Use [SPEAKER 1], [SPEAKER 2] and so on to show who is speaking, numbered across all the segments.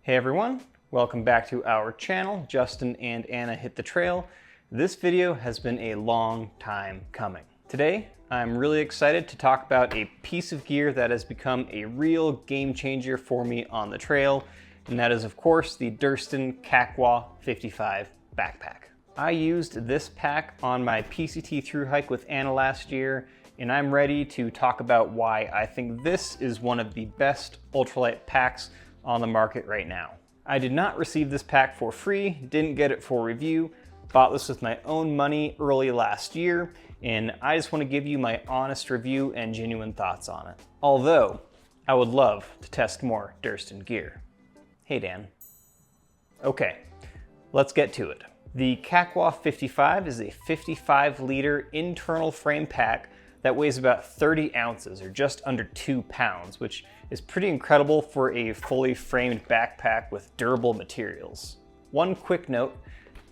[SPEAKER 1] Hey everyone, welcome back to our channel. Justin and Anna hit the trail. This video has been a long time coming. Today, I'm really excited to talk about a piece of gear that has become a real game changer for me on the trail, and that is of course the Durston Kakwa 55 backpack. I used this pack on my PCT Thru-Hike with Anna last year, and I'm ready to talk about why I think this is one of the best ultralight packs on the market right now. I did not receive this pack for free, didn't get it for review, bought this with my own money early last year, and I just want to give you my honest review and genuine thoughts on it. Although, I would love to test more Durston gear. Hey Dan. Okay, let's get to it. The Kakwa 55 is a 55-liter internal frame pack that weighs about 30 ounces or just under 2 pounds, which is pretty incredible for a fully framed backpack with durable materials. One quick note,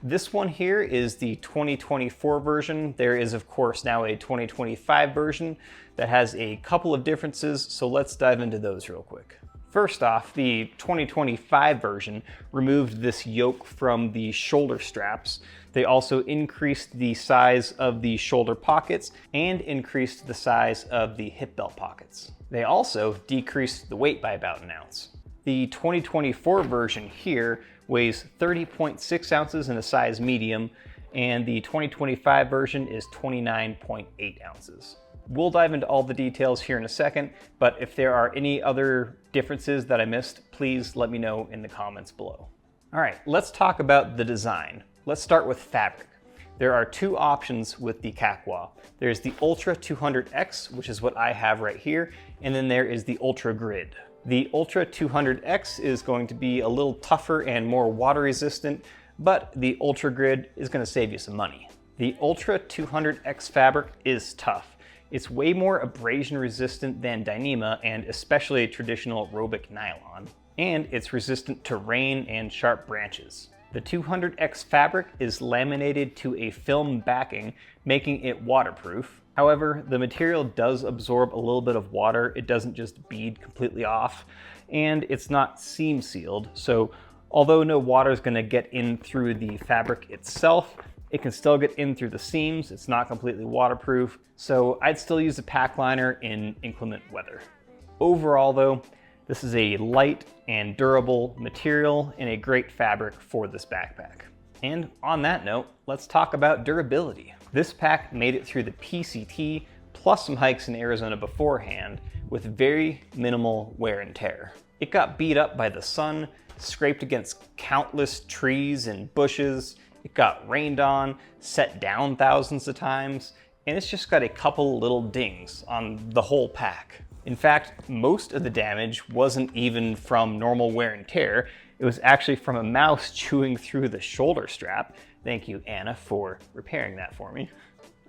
[SPEAKER 1] this one here is the 2024 version. There is of course now a 2025 version that has a couple of differences, so let's dive into those real quick. First off, the 2025 version removed this yoke from the shoulder straps. They also increased the size of the shoulder pockets and increased the size of the hip belt pockets. They also decreased the weight by about an ounce. The 2024 version here weighs 30.6 ounces in a size medium, and the 2025 version is 29.8 ounces. We'll dive into all the details here in a second, but if there are any other differences that I missed, please let me know in the comments below. All right, let's talk about the design. Let's start with fabric. There are two options with the Kakwa. There's the Ultra 200X, which is what I have right here, and then there is the Ultra Grid. The Ultra 200X is going to be a little tougher and more water resistant, but the Ultra Grid is going to save you some money. The Ultra 200X fabric is tough. It's way more abrasion resistant than Dyneema and especially traditional aerobic nylon, and it's resistant to rain and sharp branches. The 200X fabric is laminated to a film backing, making it waterproof. However, the material does absorb a little bit of water. It doesn't just bead completely off, and it's not seam sealed. So although no water is going to get in through the fabric itself, it can still get in through the seams. It's not completely waterproof, so I'd still use a pack liner in inclement weather. Overall though, this is a light and durable material and a great fabric for this backpack. And on that note, let's talk about durability. This pack made it through the PCT plus some hikes in Arizona beforehand with very minimal wear and tear. It got beat up by the sun, scraped against countless trees and bushes, it got rained on, set down thousands of times, and it's just got a couple little dings on the whole pack. In fact, most of the damage wasn't even from normal wear and tear. It was actually from a mouse chewing through the shoulder strap. Thank you, Anna, for repairing that for me.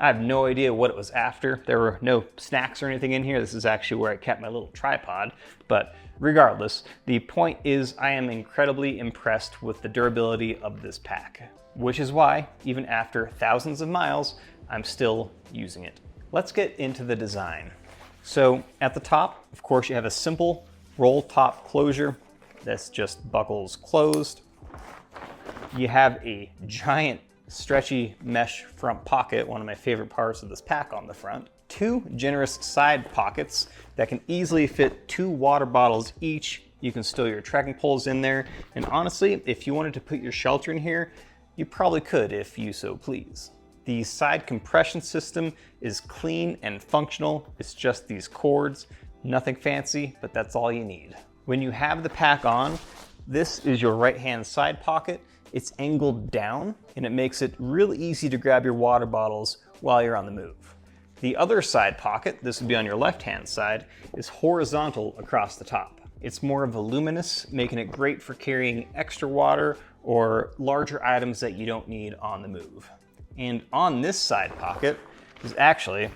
[SPEAKER 1] I have no idea what it was after. There were no snacks or anything in here. This is actually where I kept my little tripod. But regardless, the point is I am incredibly impressed with the durability of this pack, which is why, even after thousands of miles, I'm still using it. Let's get into the design. So at the top, of course, you have a simple roll top closure. This just buckles closed. You have a giant stretchy mesh front pocket, one of my favorite parts of this pack on the front. Two generous side pockets that can easily fit 2 water bottles each. You can stow your trekking poles in there. And honestly, if you wanted to put your shelter in here, you probably could if you so please. The side compression system is clean and functional. It's just these cords, nothing fancy, but that's all you need. When you have the pack on, this is your right-hand side pocket. It's angled down, and it makes it real easy to grab your water bottles while you're on the move. The other side pocket, this would be on your left-hand side, is horizontal across the top. It's more voluminous, making it great for carrying extra water or larger items that you don't need on the move. And on this side pocket is actually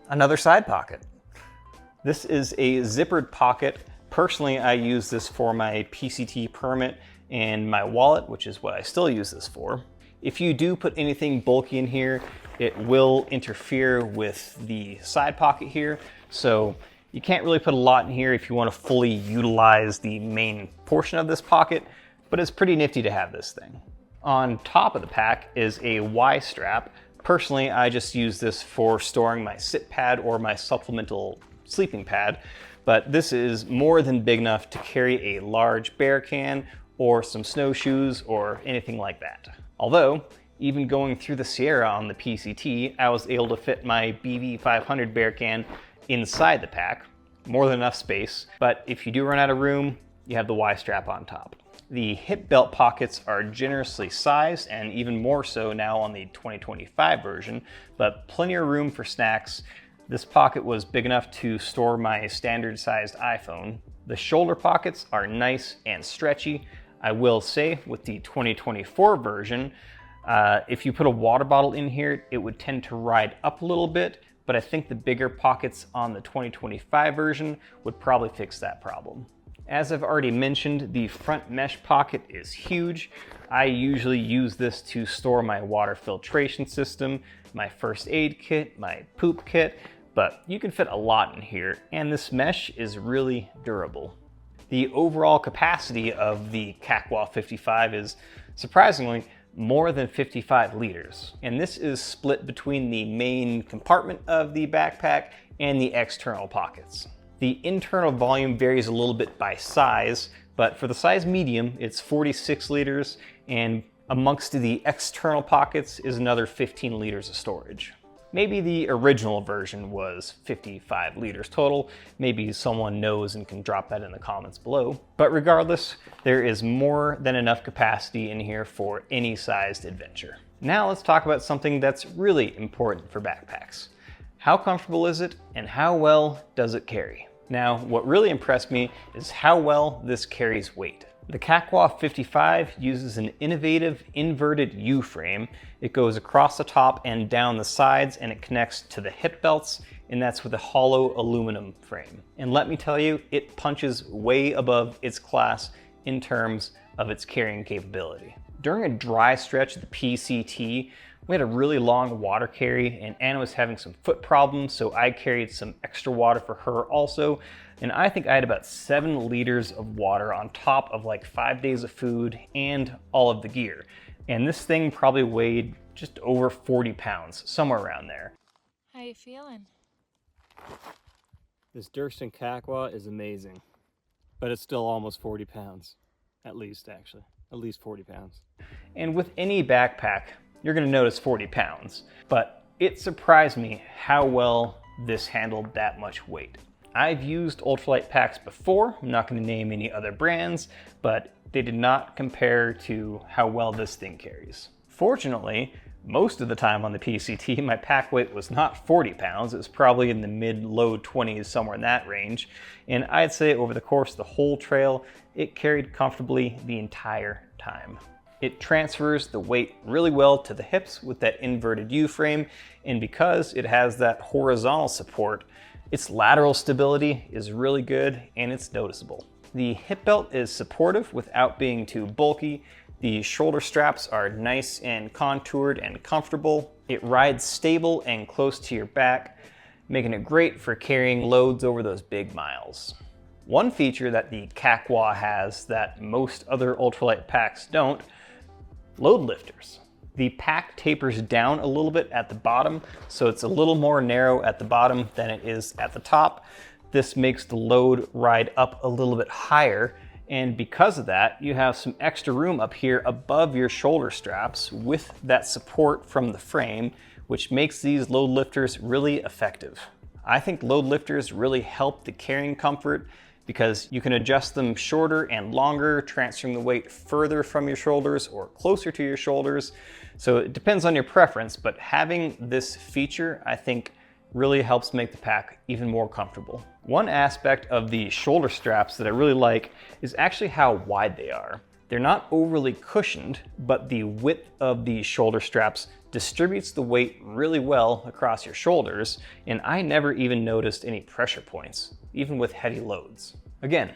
[SPEAKER 1] another side pocket. This is a zippered pocket. Personally, I use this for my PCT permit and my wallet, which is what I still use this for. If you do put anything bulky in here, it will interfere with the side pocket here. So You can't really put a lot in here if you want to fully utilize the main portion of this pocket, but it's pretty nifty to have this thing. On top of the pack is a Y strap. Personally, I just use this for storing my sit pad or my supplemental sleeping pad, but this is more than big enough to carry a large bear can or some snowshoes or anything like that. Although, even going through the Sierra on the PCT, I was able to fit my BV500 bear can inside the pack, more than enough space, but if you do run out of room, you have the Y strap on top. The hip belt pockets are generously sized, and even more so now on the 2025 version, but plenty of room for snacks. This pocket was big enough to store my standard sized iPhone. The shoulder pockets are nice and stretchy. I will say with the 2024 version, if you put a water bottle in here, it would tend to ride up a little bit, but I think the bigger pockets on the 2025 version would probably fix that problem. As I've already mentioned, the front mesh pocket is huge. I usually use this to store my water filtration system, my first aid kit, my poop kit, but you can fit a lot in here, and this mesh is really durable. The overall capacity of the Kakwa 55 is surprisingly more than 55 liters, and this is split between the main compartment of the backpack and the external pockets. The internal volume varies a little bit by size, but for the size medium, it's 46 liters, and amongst the external pockets is another 15 liters of storage. Maybe the original version was 55 liters total. Maybe someone knows and can drop that in the comments below. But regardless, there is more than enough capacity in here for any sized adventure. Now let's talk about something that's really important for backpacks. How comfortable is it, and how well does it carry? Now, what really impressed me is how well this carries weight. The Kakwa 55 uses an innovative inverted U-frame. It goes across the top and down the sides, and it connects to the hip belts, and that's with a hollow aluminum frame. And let me tell you, it punches way above its class in terms of its carrying capability. During a dry stretch of the PCT, we had a really long water carry, and Anna was having some foot problems, so I carried some extra water for her also. And I think I had about 7 liters of water on top of like 5 days of food and all of the gear. And this thing probably weighed just over 40 pounds, somewhere around there.
[SPEAKER 2] How you feeling?
[SPEAKER 1] This Durston Kakwa is amazing, but it's still almost 40 pounds. At least 40 pounds. And with any backpack, you're gonna notice 40 pounds, but it surprised me how well this handled that much weight. I've used ultralight packs before. I'm not gonna name any other brands, but they did not compare to how well this thing carries. Fortunately, most of the time on the PCT, my pack weight was not 40 pounds. It was probably in the mid-low 20s, somewhere in that range. And I'd say over the course of the whole trail, it carried comfortably the entire time. It transfers the weight really well to the hips with that inverted U-frame, and because it has that horizontal support, its lateral stability is really good and it's noticeable. The hip belt is supportive without being too bulky. The shoulder straps are nice and contoured and comfortable. It rides stable and close to your back, making it great for carrying loads over those big miles. One feature that the Kakwa has that most other ultralight packs don't: load lifters. The pack tapers down a little bit at the bottom, so it's a little more narrow at the bottom than it is at the top. This makes the load ride up a little bit higher, and because of that, you have some extra room up here above your shoulder straps with that support from the frame, which makes these load lifters really effective. I think load lifters really help the carrying comfort because you can adjust them shorter and longer, transferring the weight further from your shoulders or closer to your shoulders. So it depends on your preference, but having this feature, I think, really helps make the pack even more comfortable. One aspect of the shoulder straps that I really like is actually how wide they are. They're not overly cushioned, but the width of the shoulder straps distributes the weight really well across your shoulders, and I never even noticed any pressure points, even with heavy loads. Again,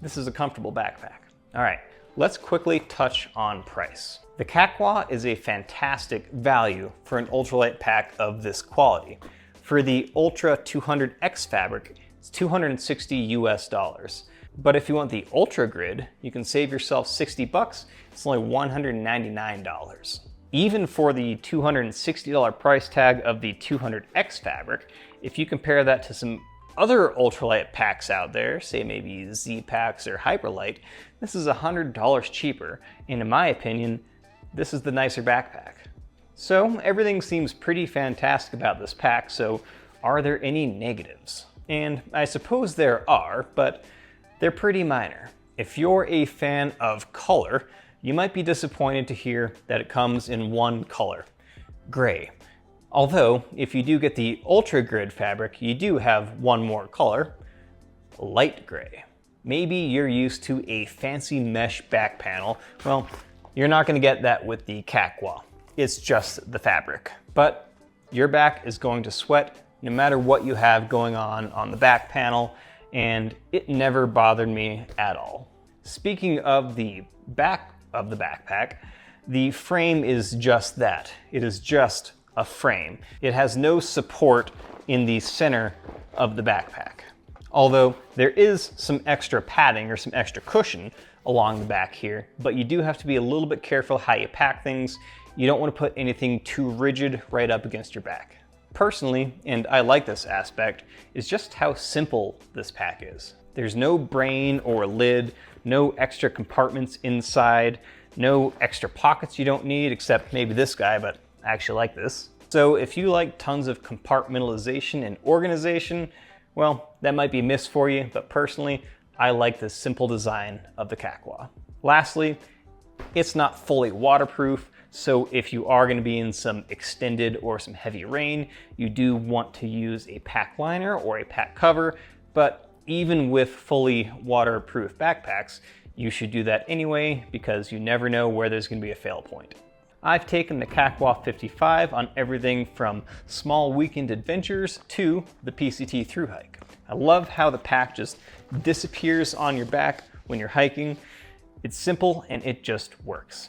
[SPEAKER 1] this is a comfortable backpack. All right, let's quickly touch on price. The Kakwa is a fantastic value for an ultralight pack of this quality. For the Ultra 200X fabric, It's $260 US. But if you want the Ultra Grid, you can save yourself 60 bucks. It's only $199. Even for the $260 price tag of the 200X fabric, if you compare that to some other ultralight packs out there, say maybe Z packs or Hyperlight, this is $100 cheaper, and in my opinion, this is the nicer backpack. So everything seems pretty fantastic about this pack, so are there any negatives? And I suppose there are, but they're pretty minor. If you're a fan of color, you might be disappointed to hear that it comes in one color, gray. Although, if you do get the Ultra Grid fabric, you do have one more color, light gray. Maybe you're used to a fancy mesh back panel. Well, you're not gonna get that with the Kakwa. It's just the fabric. But your back is going to sweat no matter what you have going on the back panel, and it never bothered me at all. Speaking of the back of the backpack, the frame is just that. It is just a frame. It has no support in the center of the backpack. Although there is some extra padding or some extra cushion along the back here, but you do have to be a little bit careful how you pack things. You don't want to put anything too rigid right up against your back. Personally, and I like this aspect, is just how simple this pack is. There's no brain or lid, no extra compartments inside, no extra pockets you don't need, except maybe this guy, but I actually like this. So if you like tons of compartmentalization and organization, well, that might be a miss for you, but personally, I like the simple design of the Kakwa. Lastly, it's not fully waterproof, so if you are going to be in some extended or some heavy rain, you do want to use a pack liner or a pack cover, but even with fully waterproof backpacks, you should do that anyway because you never know where there's going to be a fail point. I've taken the Kakwa 55 on everything from small weekend adventures to the PCT Thru-Hike. I love how the pack just disappears on your back when you're hiking. It's simple and it just works.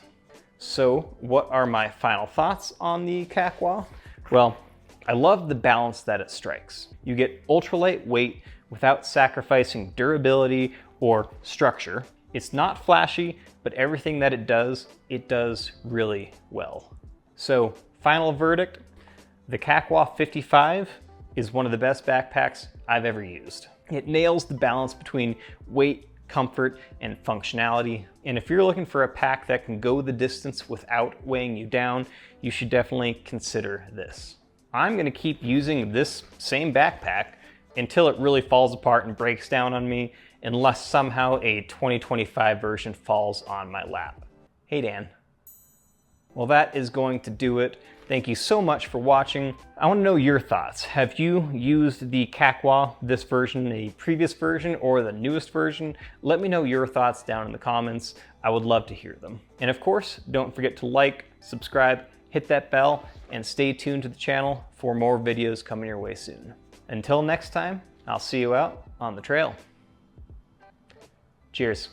[SPEAKER 1] So what are my final thoughts on the Kakwa? Well, I love the balance that it strikes. You get ultralight weight without sacrificing durability or structure. It's not flashy, but everything that it does really well. So final verdict, the Kakwa 55 is one of the best backpacks I've ever used. It nails the balance between weight, comfort, and functionality. And if you're looking for a pack that can go the distance without weighing you down, you should definitely consider this. I'm gonna keep using this same backpack until it really falls apart and breaks down on me, unless somehow a 2025 version falls on my lap. Hey Dan. Well, that is going to do it. Thank you so much for watching. I want to know your thoughts. Have you used the Kakwa, this version, a previous version, or the newest version? Let me know your thoughts down in the comments. I would love to hear them. And of course, don't forget to like, subscribe, hit that bell, and stay tuned to the channel for more videos coming your way soon. Until next time, I'll see you out on the trail. Cheers.